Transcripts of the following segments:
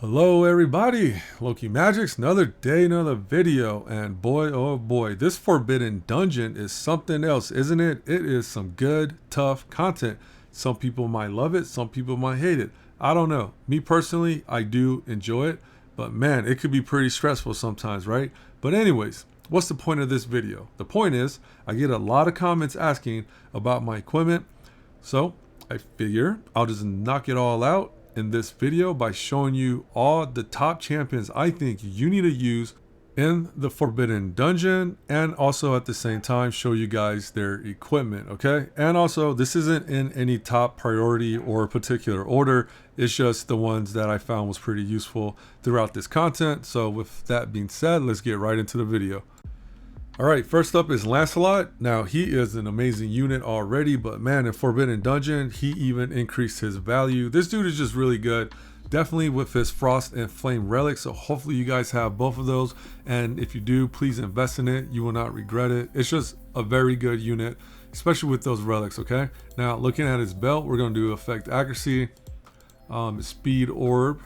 Hello everybody, Loki Magics, another day, another video, and boy oh boy, this Forbidden Dungeon is something else, isn't it? It is some good, tough content. Some people might love it, some people might hate it. I don't know. Me personally, I do enjoy it, but man, it could be pretty stressful sometimes, right? But anyways, what's the point of this video? The point is, I get a lot of comments asking about my equipment, so I figure I'll just knock it all out in this video by showing you all the top champions I think you need to use in the Forbidden Dungeon, and also at the same time show you guys their equipment, okay? And also, this isn't in any top priority or particular order, it's just the ones that I found was pretty useful throughout this content. So with that being said, let's get right into the video. Alright, first up is Lancelot. Now, he is an amazing unit already, but man, in Forbidden Dungeon, he even increased his value. This dude is just really good, definitely with his Frost and Flame relics, so hopefully you guys have both of those, and if you do, please invest in it. You will not regret it. It's just a very good unit, especially with those relics, okay? Now, looking at his belt, we're going to do effect accuracy, speed orb,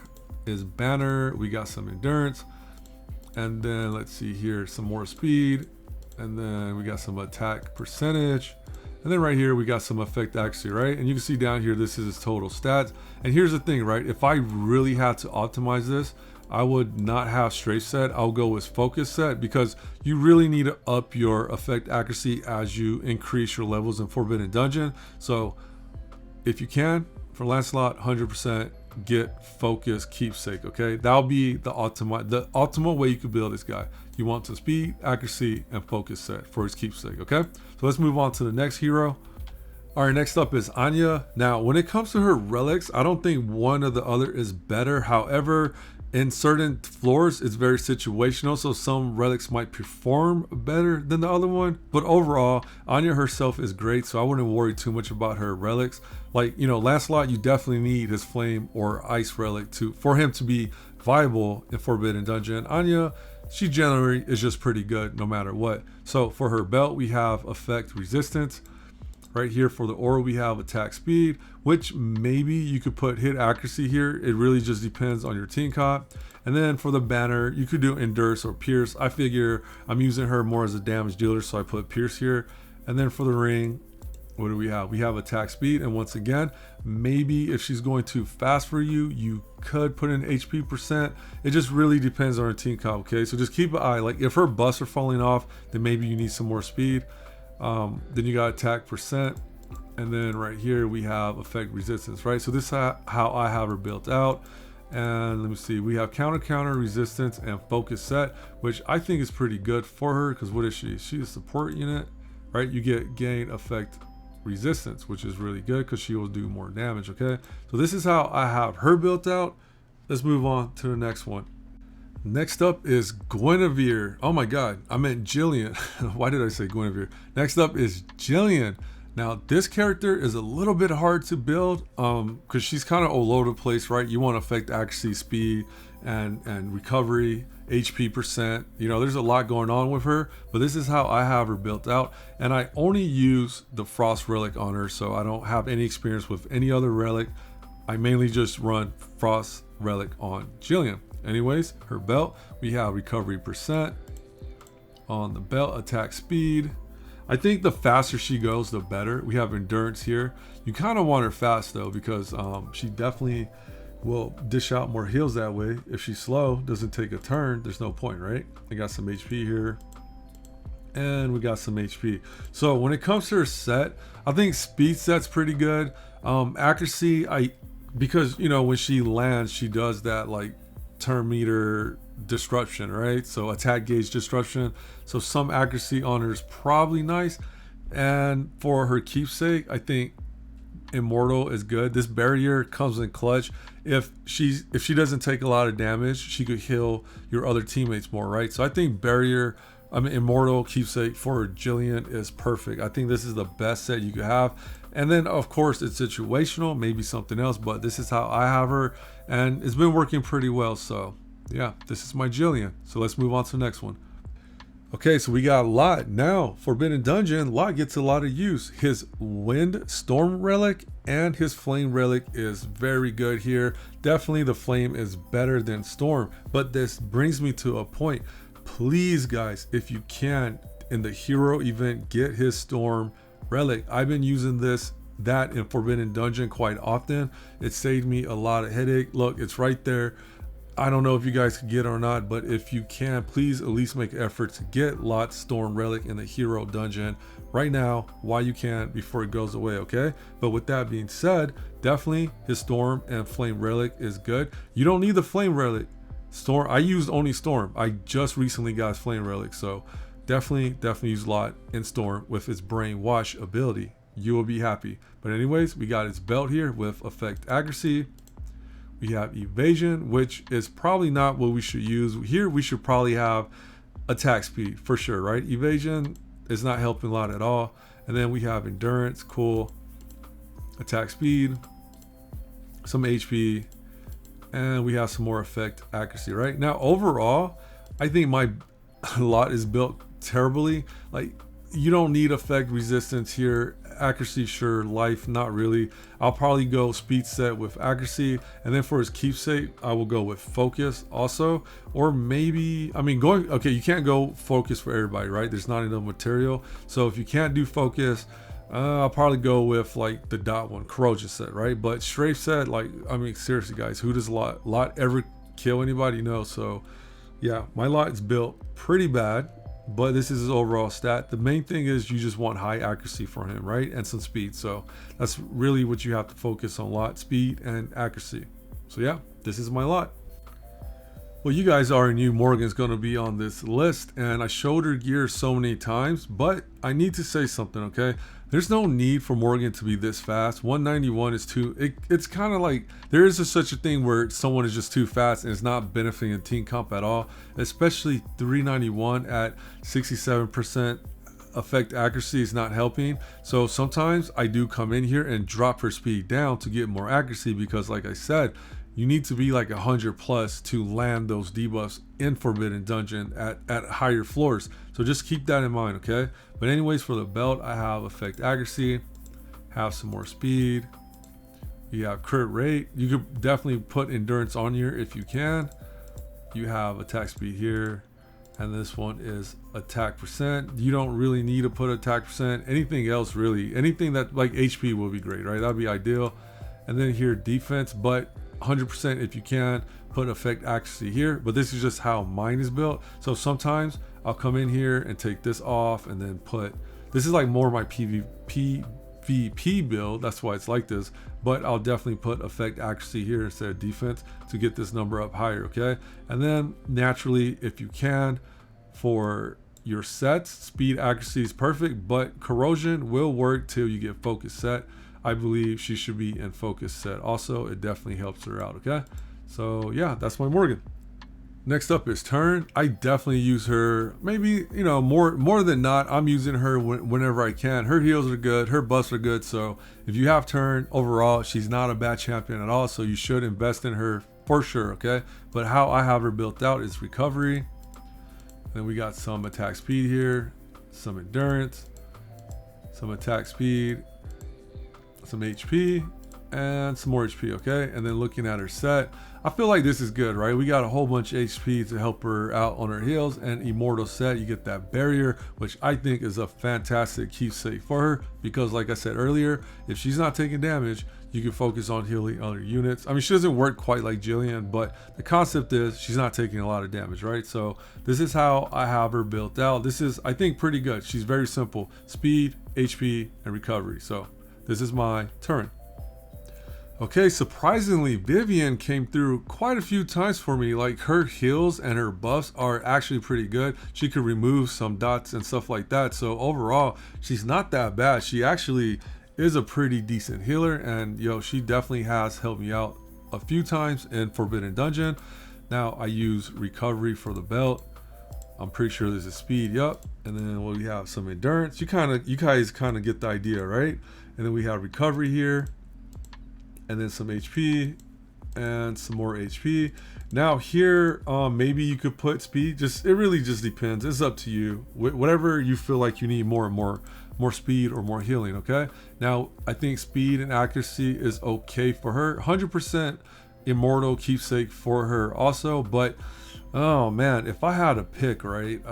his banner, we got some endurance, and then let's see here, some more speed. And then we got some attack percentage. And then right here, we got some effect accuracy, right? And you can see down here, this is his total stats. And here's the thing, right? If I really had to optimize this, I would not have strafe set. I'll go with focus set, because you really need to up your effect accuracy as you increase your levels in Forbidden Dungeon. So if you can, for Lancelot, 100% get focus keepsake, okay? That'll be the optimal way you could build this guy. You want some speed, accuracy, and focus set for his keepsake, okay? So let's move on to the next hero. All right, next up is Anya. Now, when it comes to her relics, I don't think one or the other is better. However, in certain floors, it's very situational, so some relics might perform better than the other one. But overall, Anya herself is great, so I wouldn't worry too much about her relics. Like, you know, Lancelot, you definitely need his flame or ice relic for him to be viable in Forbidden Dungeon. Anya, she generally is just pretty good no matter what. So for her belt, we have effect resistance. Right here for the aura, we have attack speed, which maybe you could put hit accuracy here. It really just depends on your team comp. And then for the banner, you could do endurance or pierce. I figure I'm using her more as a damage dealer, so I put pierce here. And then for the ring, what do we have? We have attack speed. And once again, maybe if she's going too fast for you, you could put in HP percent. It just really depends on her team comp, okay? So just keep an eye. Like if her buffs are falling off, then maybe you need some more speed. Then you got attack percent, and then right here we have effect resistance, right? So this is how I have her built out. And let me see, we have counter resistance and focus set, which I think is pretty good for her, because what is she? She's a support unit, right? You get gain effect resistance, which is really good because she will do more damage, okay? So this is how I have her built out. Let's move on to the next one. Next up is Guinevere. Oh my god, I meant Jillian. Why did I say Guinevere? Next up is Jillian. Now this character is a little bit hard to build because she's kind of all over the place, right? You want to affect accuracy, speed, and recovery, HP percent. You know, there's a lot going on with her, but this is how I have her built out. And I only use the Frost relic on her, so I don't have any experience with any other relic. I mainly just run Frost relic on Jillian. Anyways, her belt, we have recovery percent on the belt, attack speed. I think the faster she goes, the better. We have endurance here. You kind of want her fast though, because she definitely will dish out more heals that way. If she's slow, doesn't take a turn, there's no point, right? I got some HP here, and we got some HP. So when it comes to her set, I think speed set's pretty good. Accuracy, because you know when she lands, she does that like turn meter disruption, right? So attack gauge disruption, so some accuracy on her is probably nice. And for her keepsake, I think immortal is good. This barrier comes in clutch. If she doesn't take a lot of damage, she could heal your other teammates more, right? So I think immortal keepsake for Jillian is perfect. I think this is the best set you could have. And then of course it's situational, maybe something else, but this is how I have her, and it's been working pretty well. So yeah, this is my Jillian. So let's move on to the next one. Okay, so we got Lot. Now, Forbidden Dungeon, Lot gets a lot of use. His Wind Storm Relic and his Flame Relic is very good here. Definitely the Flame is better than Storm. But this brings me to a point. Please, guys, if you can, in the hero event, get his Storm Relic. I've been using that in Forbidden Dungeon quite often. It saved me a lot of headache. Look, it's right there. I don't know if you guys could get it or not, but if you can, please at least make an effort to get Lot's Storm Relic in the hero dungeon right now while you can before it goes away, okay? But with that being said, definitely his Storm and Flame Relic is good. You don't need the Flame Relic. Storm, I used only Storm. I just recently got his Flame Relic, so definitely use Lot in Storm with his Brainwash ability. You will be happy. But anyways, we got his belt here with Effect Accuracy. We have Evasion, which is probably not what we should use. Here we should probably have Attack Speed for sure, right? Evasion is not helping a lot at all. And then we have Endurance, cool. Attack Speed, some HP, and we have some more Effect Accuracy, right? Now overall, I think my Lot is built terribly. Like, you don't need Effect Resistance here. Accuracy, sure. Life, not really. I'll probably go speed set with accuracy, and then for his keepsake I will go with focus also, or maybe, I mean, okay, you can't go focus for everybody, right? There's not enough material. So if you can't do focus, I'll probably go with like the dot one, corrosion set, right? But strafe set, like, I mean, seriously guys, who does Lot ever kill anybody? No. So yeah, my Lot is built pretty bad, but this is his overall stat. The main thing is you just want high accuracy for him, right? And some speed. So that's really what you have to focus on: Lot, speed, and accuracy. So yeah, this is my Lot. Well, you guys already knew Morgan's going to be on this list, and I showed her gear so many times, but I need to say something, okay? There's no need for Morgan to be this fast. 191 is too, it's kind of like, there is such a thing where someone is just too fast and it's not benefiting a team comp at all, especially 391 at 67% effect accuracy is not helping. So sometimes I do come in here and drop her speed down to get more accuracy, because like I said, you need to be like 100 plus to land those debuffs in Forbidden Dungeon at higher floors. So just keep that in mind, okay? But anyways, for the belt, I have effect accuracy, have some more speed. You have crit rate. You could definitely put endurance on here if you can. You have attack speed here, and this one is attack percent. You don't really need to put attack percent. Anything else really, anything that like HP will be great, right? That'd be ideal. And then here defense, but 100% if you can, put effect accuracy here. But this is just how mine is built. So sometimes I'll come in here and take this off and then put, this is like more my PvP build, that's why it's like this, but I'll definitely put effect accuracy here instead of defense to get this number up higher, okay? And then naturally, if you can, for your sets, speed accuracy is perfect, but corrosion will work till you get focus set. I believe she should be in focus set also. It definitely helps her out, okay? So yeah, that's my Morgan. Next up is Turn. I definitely use her, maybe, you know, more than not, I'm using her whenever I can. Her heals are good, her buffs are good. So if you have Turn, overall, she's not a bad champion at all. So you should invest in her for sure, okay? But how I have her built out is recovery. Then we got some attack speed here, some endurance, some attack speed, some HP, and some more HP, okay? And then looking at her set, I feel like this is good, right? We got a whole bunch of HP to help her out on her heals, and Immortal set, you get that barrier, which I think is a fantastic keepsake for her, because like I said earlier, if she's not taking damage, you can focus on healing other units. I mean, she doesn't work quite like Jillian, but the concept is she's not taking a lot of damage, right? So this is how I have her built out. This is, I think, pretty good. She's very simple: speed, HP, and recovery. So this is my Turn. Okay, surprisingly, Vivian came through quite a few times for me. Like, her heals and her buffs are actually pretty good. She could remove some dots and stuff like that. So overall, she's not that bad. She actually is a pretty decent healer, and yo, she definitely has helped me out a few times in Forbidden Dungeon. Now I use recovery for the belt. I'm pretty sure this is speed, yup. And then we have some endurance. You guys kind of get the idea, right? And then we have recovery here, and then some HP, and some more HP. Now here, maybe you could put speed. It really just depends. It's up to you. Whatever you feel like you need more speed or more healing. Okay. Now I think speed and accuracy is okay for her. 100% immortal keepsake for her also. But oh man, if I had to pick, right,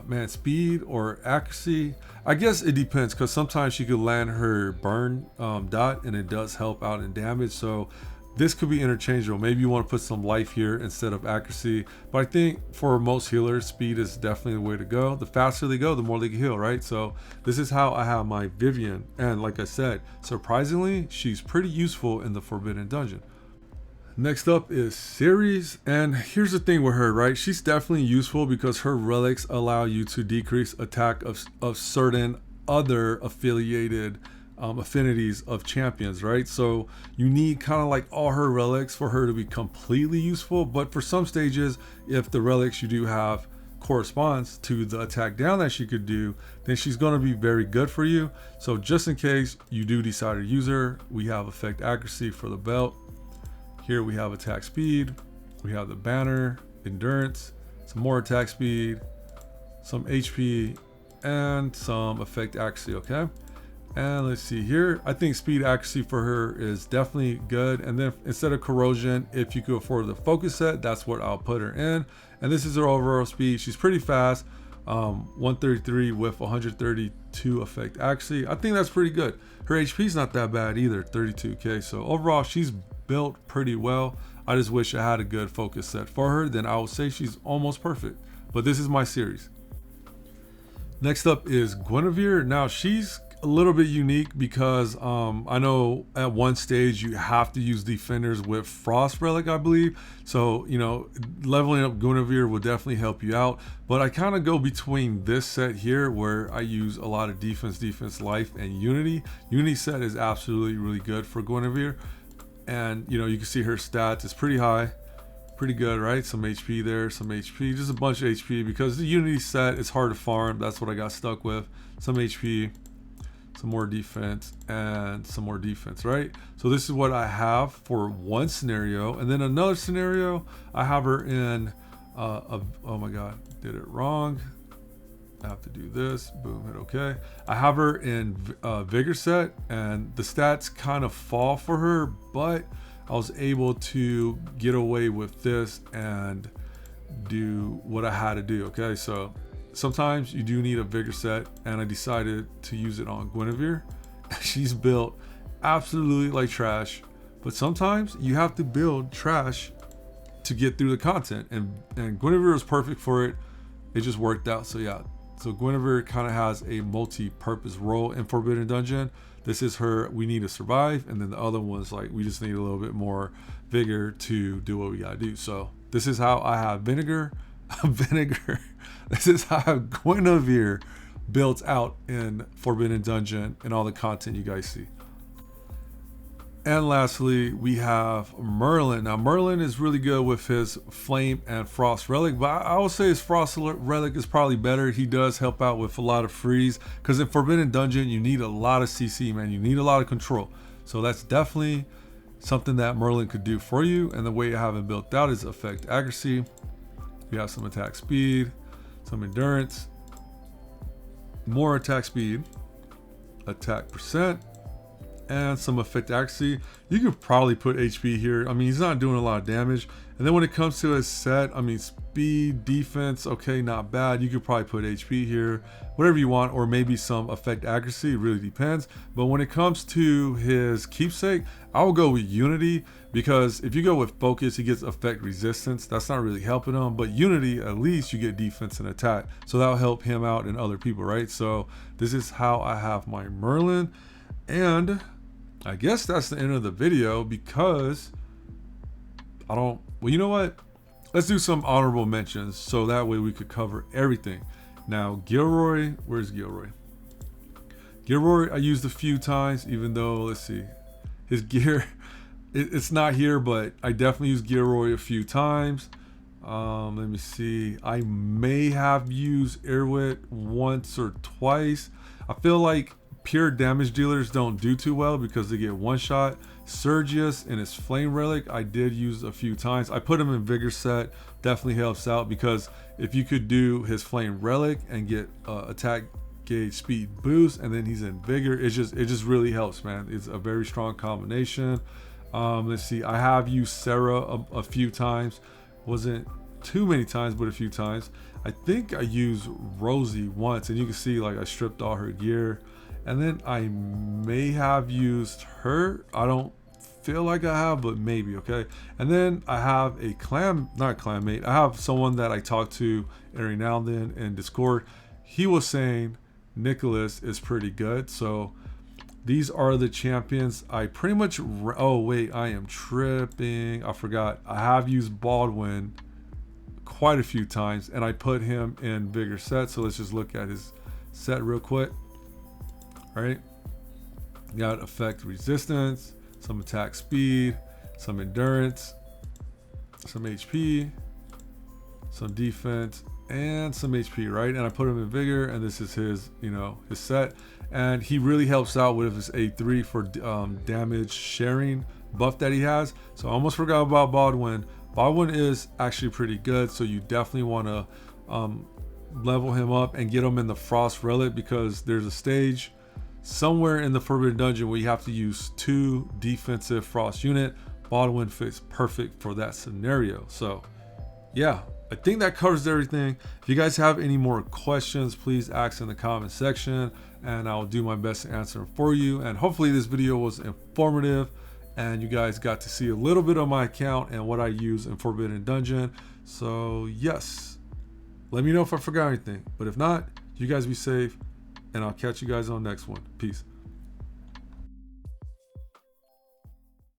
man, speed or accuracy, I guess it depends, because sometimes she could land her burn dot and it does help out in damage. So this could be interchangeable. Maybe you want to put some life here instead of accuracy. But I think for most healers, speed is definitely the way to go. The faster they go, the more they can heal, right? So this is how I have my Vivian. And like I said, surprisingly, she's pretty useful in the Forbidden Dungeon. Next up is Ceres, and here's the thing with her, right? She's definitely useful because her relics allow you to decrease attack of certain other affiliated affinities of champions, right? So you need kind of like all her relics for her to be completely useful. But for some stages, if the relics you do have corresponds to the attack down that she could do, then she's going to be very good for you. So just in case you do decide to use her, we have effect accuracy for the belt. Here we have attack speed, we have the banner, endurance, some more attack speed, some HP, and some effect accuracy, okay? And let's see here. I think speed accuracy for her is definitely good. And then instead of corrosion, if you could afford the focus set, that's what I'll put her in. And this is her overall speed. She's pretty fast, 133 with 132 effect accuracy. I think that's pretty good. Her HP is not that bad either, 32k. So overall, she's built pretty well. I just wish I had a good focus set for her. Then I would say she's almost perfect. But this is my series. Next up is Guinevere. Now she's a little bit unique because I know at one stage you have to use defenders with Frost Relic, I believe. So, you know, leveling up Guinevere will definitely help you out. But I kind of go between this set here where I use a lot of defense, life, and Unity. Unity set is absolutely really good for Guinevere. And, you know, you can see her stats. It's pretty high. Pretty good, right? Some HP there, some HP. Just a bunch of HP because the Unity set is hard to farm. That's what I got stuck with. Some HP. Some more defense and some more defense, right? So this is what I have for one scenario. And then another scenario, I have her in, oh my God, did it wrong. I have to do this, boom, hit okay. I have her in Vigor set and the stats kind of fall for her, but I was able to get away with this and do what I had to do, okay? So sometimes you do need a Vigor set, and I decided to use it on Guinevere. She's built absolutely like trash, but sometimes you have to build trash to get through the content, and Guinevere is perfect for it. It just worked out. So yeah, so Guinevere kind of has a multi-purpose role in Forbidden Dungeon. This is her, we need to survive, and then the other one's like, we just need a little bit more vigor to do what we gotta do. So this is how I have Vinegar. This is how I have Guinevere built out in Forbidden Dungeon and all the content you guys see. And lastly, we have Merlin. Now Merlin is really good with his Flame and Frost Relic, but I would say his Frost Relic is probably better. He does help out with a lot of freeze, because in Forbidden Dungeon you need a lot of CC, man. You need a lot of control. So that's definitely something that Merlin could do for you. And the way I have him built out is effect accuracy. We have some attack speed, some endurance, more attack speed, attack percent, and some effect accuracy. You could probably put HP here. I mean, he's not doing a lot of damage. And then when it comes to his set, I mean, speed, defense, okay, not bad. You could probably put HP here, whatever you want, or maybe some effect accuracy. It really depends. But when it comes to his keepsake, I will go with Unity, because if you go with focus, he gets effect resistance. That's not really helping him. But Unity, at least you get defense and attack. So that'll help him out and other people, right? So this is how I have my Merlin. And I guess that's the end of the video, because well, you know what? Let's do some honorable mentions so that way we could cover everything. Now, Gilroy, where's Gilroy? Gilroy, I used a few times, even though, let's see, his gear, it's not here, but I definitely used Gilroy a few times. Let me see. I may have used Airwit once or twice. I feel like pure damage dealers don't do too well because they get one shot. Sergius and his flame relic I did use a few times. I put him in vigor set, definitely helps out, because if you could do his flame relic and get attack gauge speed boost and then he's in vigor, it just really helps, man. It's a very strong combination. Let's see, I have used Sarah a few times, wasn't too many times, but a few times. I think I used Rosie once, and you can see like I stripped all her gear, and then I may have used her. I don't feel like I have, but maybe. Okay, and then I have a not clanmate, I have someone that I talk to every now and then in Discord. He was saying Nicholas is pretty good, so these are the champions I pretty much. Oh wait, I am tripping, I forgot I have used Baldwin quite a few times, and I put him in vigor set. So let's just look at his set real quick. All right, got effect resistance, some attack speed, some endurance, some HP, some defense, and some HP, right? And I put him in vigor, and this is his, his set, and he really helps out with his A3 for damage sharing buff that he has. So I almost forgot about Baldwin. Baldwin is actually pretty good, so you definitely want to level him up and get him in the Frost Relic, because there's a stage somewhere in the Forbidden Dungeon where you have to use 2 defensive Frost unit. Baldwin fits perfect for that scenario. So yeah, I think that covers everything. If you guys have any more questions, please ask in the comment section, and I'll do my best to answer them for you. And hopefully this video was informative, and you guys got to see a little bit of my account and what I use in Forbidden Dungeon. So yes, let me know if I forgot anything, but if not, you guys be safe, and I'll catch you guys on the next one. Peace.